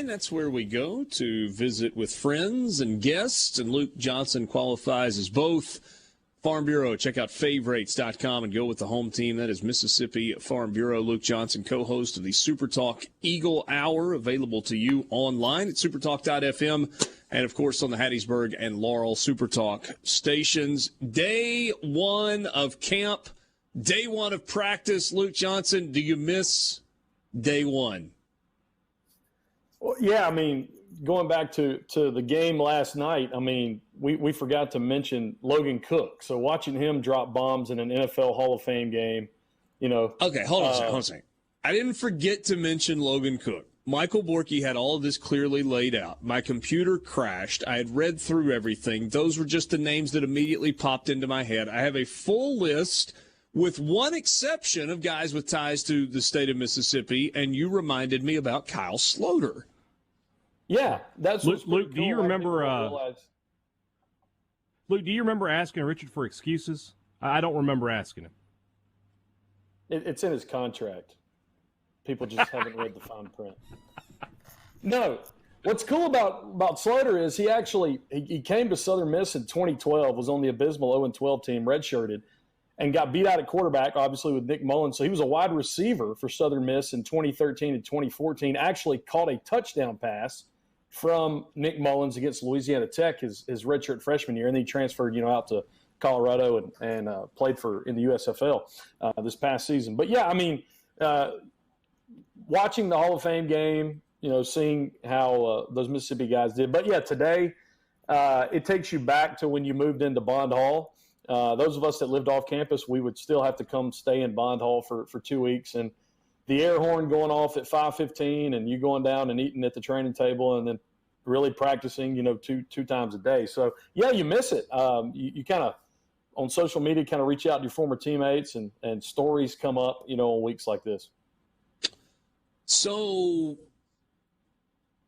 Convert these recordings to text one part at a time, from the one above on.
And that's where we go to visit with friends and guests, and Luke Johnson qualifies as both. Farm Bureau, check out favorites.com and go with the home team. That is Mississippi Farm Bureau. Luke Johnson, co-host of the SuperTalk Eagle Hour, available to you online at supertalk.fm and, of course, on the Hattiesburg and Laurel SuperTalk stations. Day one of camp, day one of practice. Luke Johnson, do you miss day one? Well, yeah, I mean, going back to the game last night, I mean, we forgot to mention Logan Cook. So watching him drop bombs in an NFL Hall of Fame game, you know. Okay, hold on a second. I didn't forget to mention Logan Cook. Michael Borky had all of this clearly laid out. My computer crashed. I had read through everything. Those were just the names that immediately popped into my head. I have a full list with one exception of guys with ties to the state of Mississippi, and you reminded me about Kyle Sloter. Yeah, that's Luke. Cool. Do you remember? Luke, do you remember asking Richard for excuses? I don't remember asking him. It's in his contract. People just haven't read the fine print. No, what's cool about Sloter is he came to Southern Miss in 2012, was on the abysmal 0-12 team, redshirted, and got beat out at quarterback, obviously, with Nick Mullins. So he was a wide receiver for Southern Miss in 2013 and 2014, actually caught a touchdown pass from Nick Mullins against Louisiana Tech his redshirt freshman year, and then he transferred, out to Colorado and played in the USFL this past season. But yeah, I mean, watching the Hall of Fame game, seeing how those Mississippi guys did. But yeah, today it takes you back to when you moved into Bond Hall. Those of us that lived off campus, we would still have to come stay in Bond Hall for 2 weeks, and the air horn going off at 5:15 and you going down and eating at the training table and then really practicing, two times a day. So, yeah, you miss it. You kind of, on social media, kind of reach out to your former teammates and stories come up, on weeks like this. So,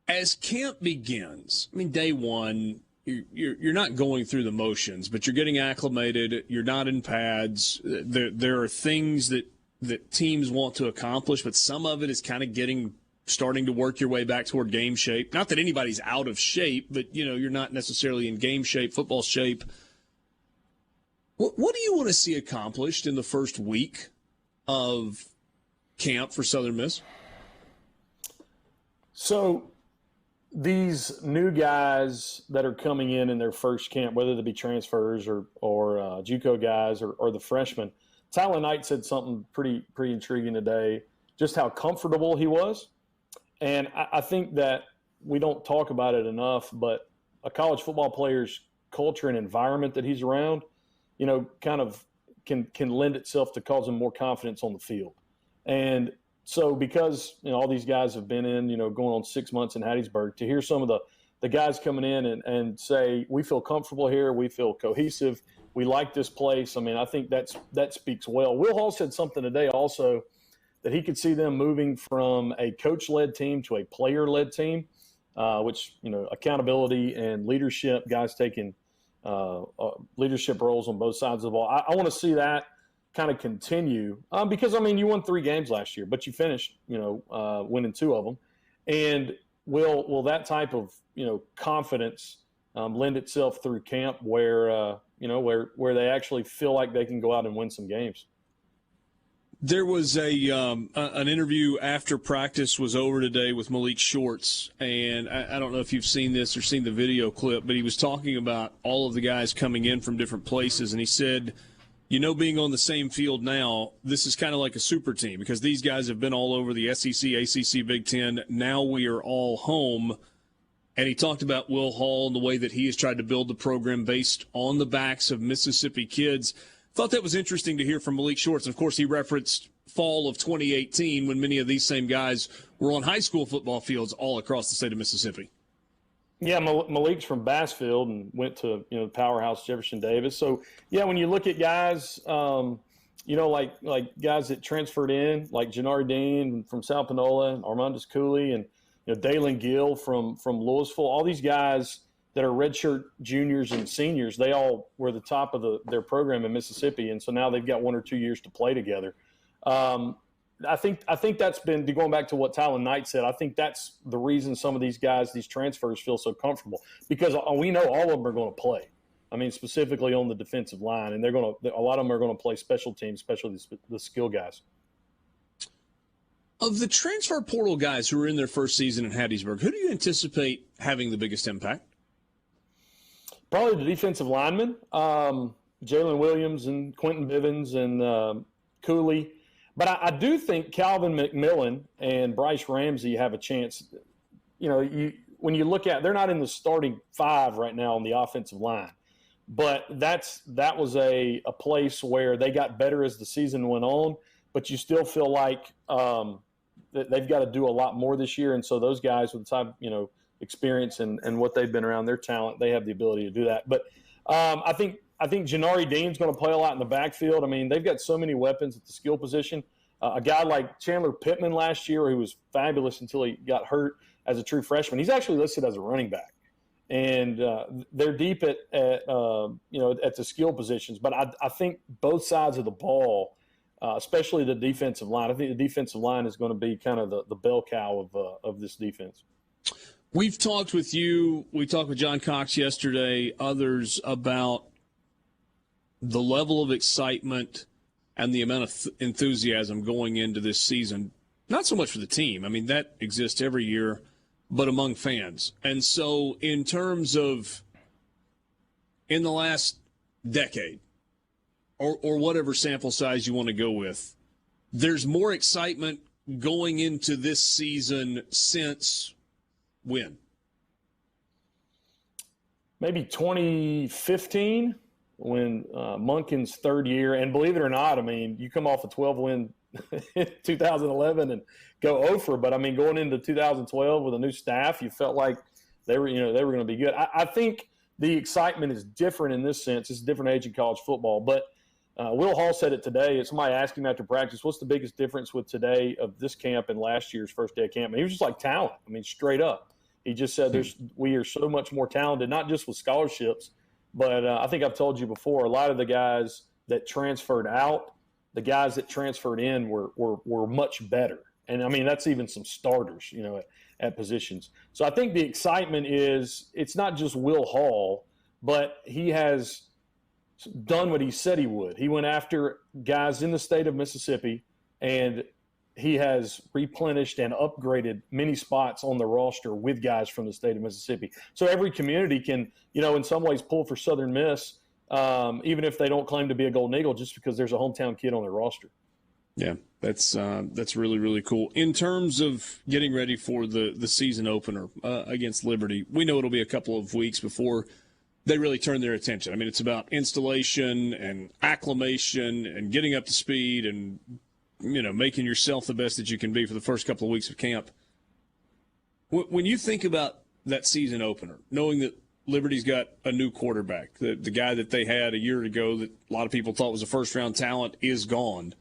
as camp begins, I mean, day one, you're not going through the motions, but you're getting acclimated. You're not in pads. There are things that teams want to accomplish, but some of it is kind of starting to work your way back toward game shape. Not that anybody's out of shape, but, you're not necessarily in game shape, football shape. What do you want to see accomplished in the first week of camp for Southern Miss? So these new guys that are coming in their first camp, whether they be transfers or JUCO guys or the freshmen, Tyler Knight said something pretty intriguing today, just how comfortable he was. And I think that we don't talk about it enough, but a college football player's culture and environment that he's around, kind of can lend itself to cause him more confidence on the field. And so because, all these guys have been in, going on 6 months in Hattiesburg, to hear some of the guys coming in and say, we feel comfortable here, we feel cohesive, we like this place. I mean, I think that speaks well. Will Hall said something today also that he could see them moving from a coach-led team to a player-led team, which, accountability and leadership, guys taking leadership roles on both sides of the ball. I want to see that kind of continue because, you won 3 games last year, but you finished, winning 2 of them. And will that type of, confidence lend itself through camp where where they actually feel like they can go out and win some games? There was an interview after practice was over today with Malik Shorts, and I don't know if you've seen this or seen the video clip, but he was talking about all of the guys coming in from different places, and he said, being on the same field now, this is kind of like a super team because these guys have been all over the SEC, ACC, Big Ten. Now we are all home. And he talked about Will Hall and the way that he has tried to build the program based on the backs of Mississippi kids. Thought that was interesting to hear from Malik Shorts. Of course, he referenced fall of 2018 when many of these same guys were on high school football fields all across the state of Mississippi. Yeah, Malik's from Bassfield and went to, the powerhouse Jefferson Davis. So, yeah, when you look at guys, like guys that transferred in, like Jannard Dean from South Panola, and Armandus Cooley, and Dalen Gill from Louisville, all these guys that are redshirt juniors and seniors, they all were the top of their program in Mississippi, and so now they've got 1 or 2 years to play together. I think that's been, going back to what Talon Knight said, I think that's the reason some of these guys, these transfers, feel so comfortable, because we know all of them are going to play. I mean, specifically on the defensive line, and a lot of them are going to play special teams, especially the skill guys. Of the transfer portal guys who are in their first season in Hattiesburg, who do you anticipate having the biggest impact? Probably the defensive linemen, Jalen Williams and Quentin Bivens and Cooley. But I do think Calvin McMillan and Bryce Ramsey have a chance. When you look at, they're not in the starting 5 right now on the offensive line, but that was a place where they got better as the season went on. But you still feel like that they've got to do a lot more this year, and so those guys with the time experience and what they've been around, their talent, they have the ability to do that. But I think Janari Dean's going to play a lot in the backfield. I mean, they've got so many weapons at the skill position. A guy like Chandler Pittman last year, who was fabulous until he got hurt as a true freshman, he's actually listed as a running back. And they're deep at the skill positions. But I think both sides of the ball, especially the defensive line, I think the defensive line is going to be kind of the bell cow of this defense. We've talked with you. We talked with John Cox yesterday, others, about the level of excitement and the amount of enthusiasm going into this season. Not so much for the team. I mean, that exists every year, but among fans. And so in terms of in the last decade, or whatever sample size you want to go with, there's more excitement going into this season since when? Maybe 2015, when Monken's third year. And believe it or not, I mean, you come off a 12-win in 2011 and go over. But, I mean, going into 2012 with a new staff, you felt like they were going to be good. I think the excitement is different in this sense. It's a different age in college football. But Will Hall said it today. Somebody asked him after practice, what's the biggest difference with today of this camp and last year's first day of camp? And he was just like talent. I mean, straight up. He just said we are so much more talented, not just with scholarships, but I think I've told you before, a lot of the guys that transferred out, the guys that transferred in were much better. And, I mean, that's even some starters, at positions. So I think the excitement is it's not just Will Hall, but he has done what he said he would. He went after guys in the state of Mississippi, and he has replenished and upgraded many spots on the roster with guys from the state of Mississippi. So every community can, in some ways pull for Southern Miss, even if they don't claim to be a Golden Eagle, just because there's a hometown kid on their roster. Yeah, that's really, really cool. In terms of getting ready for the season opener against Liberty, we know it'll be a couple of weeks before they really turn their attention. I mean, it's about installation and acclimation and getting up to speed and making yourself the best that you can be for the first couple of weeks of camp. When you think about that season opener, knowing that Liberty's got a new quarterback, the guy that they had a year ago that a lot of people thought was a first-round talent is gone,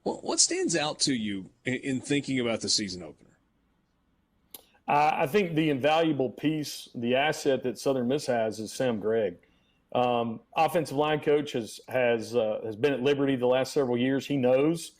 what stands out to you in thinking about the season opener? I think the invaluable piece, the asset that Southern Miss has is Sam Gregg. Offensive line coach has been at Liberty the last several years. He knows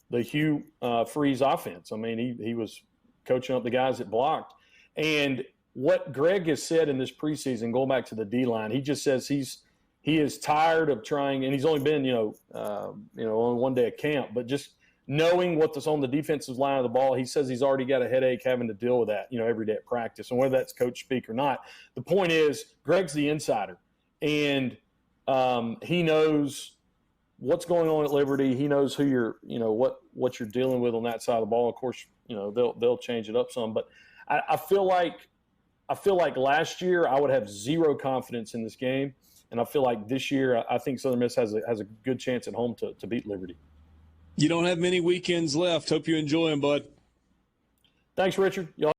the Hugh Freeze offense. I mean, he was coaching up the guys that blocked. And what Gregg has said in this preseason, going back to the D-line, he just says he is tired of trying, and he's only been on one day of camp, but just knowing what's on the defensive line of the ball, he says he's already got a headache having to deal with that every day at practice, and whether that's coach speak or not. The point is, Gregg's the insider. And he knows what's going on at Liberty. He knows who you're, what you're dealing with on that side of the ball. Of course, they'll change it up some. But I feel like last year I would have zero confidence in this game, and I feel like this year I think Southern Miss has a good chance at home to beat Liberty. You don't have many weekends left. Hope you enjoy them, bud. Thanks, Richard. Y'all